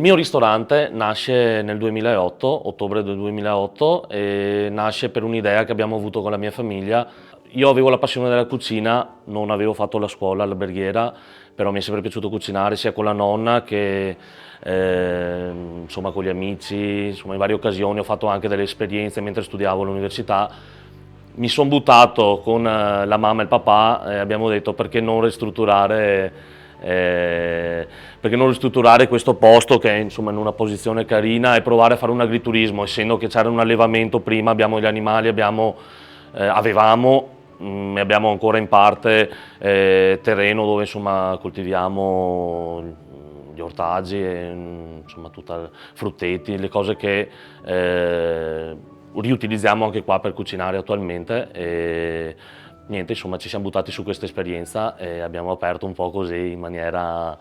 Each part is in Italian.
mio ristorante nasce nel 2008, ottobre del 2008, e nasce per un'idea che abbiamo avuto con la mia famiglia. Io avevo la passione della cucina, non avevo fatto la scuola alberghiera, però mi è sempre piaciuto cucinare sia con la nonna che insomma, con gli amici, insomma, in varie occasioni ho fatto anche delle esperienze mentre studiavo all'università. Mi sono buttato con la mamma e il papà e abbiamo detto perché non ristrutturare questo posto che è insomma, in una posizione carina e provare a fare un agriturismo, essendo che c'era un allevamento prima, abbiamo gli animali, avevamo e abbiamo ancora in parte terreno dove insomma, coltiviamo gli ortaggi e insomma, frutteti, le cose che riutilizziamo anche qua per cucinare attualmente. E niente, insomma, ci siamo buttati su questa esperienza e abbiamo aperto un po' così in maniera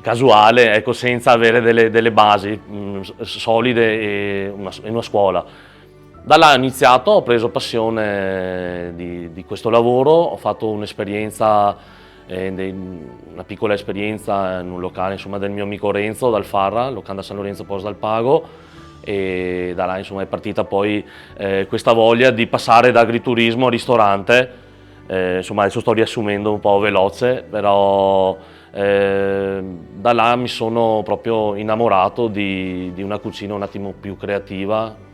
casuale, ecco, senza avere delle basi solide e una scuola. Da là ho iniziato, ho preso passione di questo lavoro, ho fatto un'esperienza, una piccola esperienza in un locale insomma, del mio amico Renzo dal Farra, locanda San Lorenzo Pos dal Pago, e da là insomma, è partita poi questa voglia di passare da agriturismo a ristorante. Insomma, adesso sto riassumendo un po' veloce, però da là mi sono proprio innamorato di una cucina un attimo più creativa,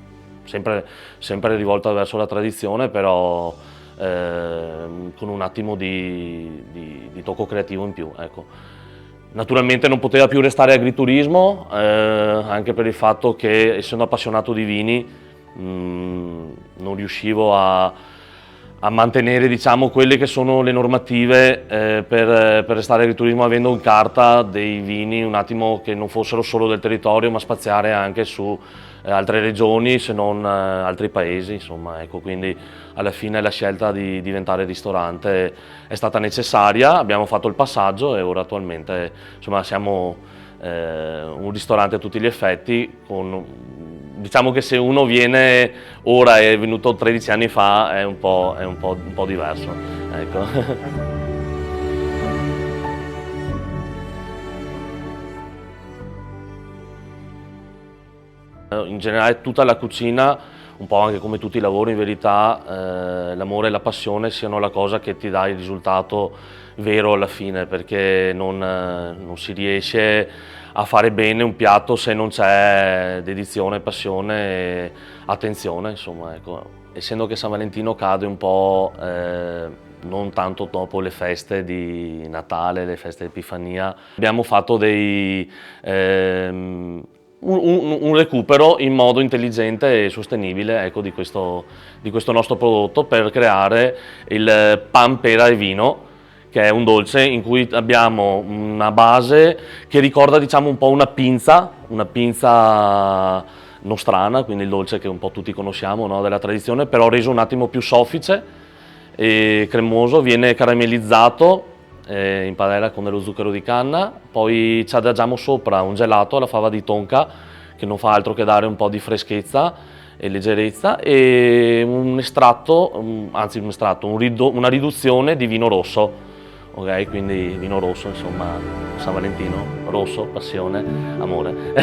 sempre rivolta verso la tradizione, però con un attimo di tocco creativo in più. Ecco. Naturalmente non poteva più restare agriturismo, anche per il fatto che, essendo appassionato di vini, non riuscivo a mantenere diciamo, quelle che sono le normative per restare agriturismo, avendo in carta dei vini un attimo che non fossero solo del territorio, ma spaziare anche su altre regioni, se non altri paesi, insomma, ecco, quindi alla fine la scelta di diventare ristorante è stata necessaria, abbiamo fatto il passaggio e ora attualmente insomma, siamo un ristorante a tutti gli effetti, diciamo che se uno viene ora e è venuto 13 anni fa è un po' diverso. Ecco. In generale tutta la cucina, un po' anche come tutti i lavori in verità, l'amore e la passione siano la cosa che ti dà il risultato vero alla fine, perché non si riesce a fare bene un piatto se non c'è dedizione, passione e attenzione, insomma, ecco. Essendo che San Valentino cade un po' non tanto dopo le feste di Natale, le feste di Epifania, abbiamo fatto un recupero in modo intelligente e sostenibile, ecco, di questo nostro prodotto per creare il pan, pera e vino, che è un dolce in cui abbiamo una base che ricorda diciamo, un po' una pinza nostrana, quindi il dolce che un po' tutti conosciamo, no, della tradizione, però reso un attimo più soffice e cremoso, viene caramellizzato in padella con dello zucchero di canna, poi ci adagiamo sopra un gelato alla fava di tonka che non fa altro che dare un po' di freschezza e leggerezza, e un estratto, anzi una riduzione di vino rosso, ok? Quindi vino rosso, insomma, San Valentino, rosso, passione, amore.